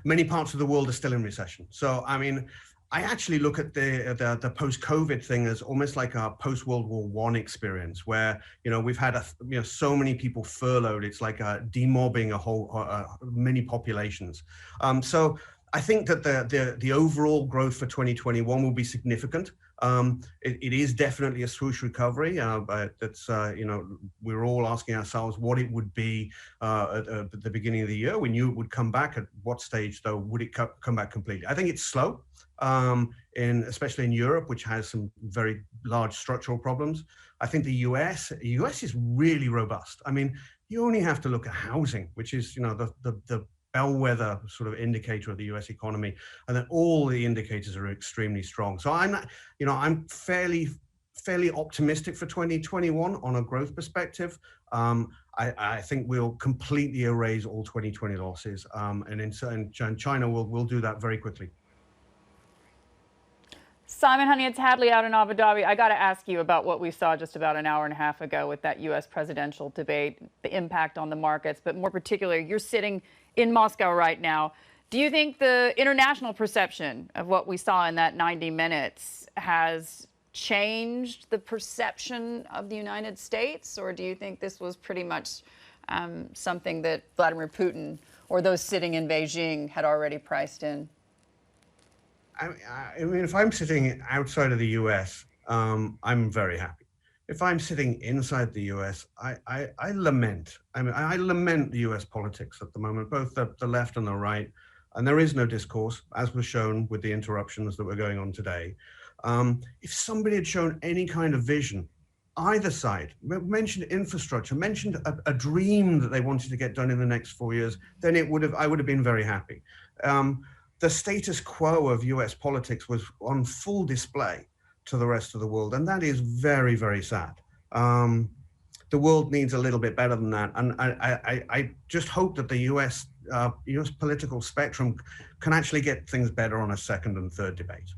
many parts of the world are still in recession. So, I mean, I actually look at the post-COVID thing as almost like a post-World War I experience, where we've had so many people furloughed. It's like demobbing a whole many populations. So I think that the overall growth for 2021 will be significant. It is definitely a swoosh recovery, but that's we're all asking ourselves what it would be at the beginning of the year. We knew it would come back. At what stage, though, would it come back completely? I think it's slow. Especially in Europe, which has some very large structural problems. I think the US is really robust. I mean, you only have to look at housing, which is the bellwether sort of indicator of the US economy, and then all the indicators are extremely strong. So I'm fairly optimistic for 2021 on a growth perspective. I think we'll completely erase all 2020 losses, and in China we'll do that very quickly. Simon, honey, it's Hadley out in Abu Dhabi. I got to ask you about what we saw just about an hour and a half ago with that U.S. presidential debate, the impact on the markets, but more particularly, you're sitting in Moscow right now. Do you think the international perception of what we saw in that 90 minutes has changed the perception of the United States, or do you think this was pretty much something that Vladimir Putin or those sitting in Beijing had already priced in? I mean, if I'm sitting outside of the US, I'm very happy. If I'm sitting inside the US, I lament. I mean, I lament the US politics at the moment, both the left and the right, and there is no discourse, as was shown with the interruptions that were going on today. If somebody had shown any kind of vision, either side, mentioned infrastructure, mentioned a dream that they wanted to get done in the next 4 years, then I would have been very happy. The status quo of US politics was on full display to the rest of the world, and that is very, very sad. The world needs a little bit better than that, and I just hope that the US political spectrum can actually get things better on a second and third debate.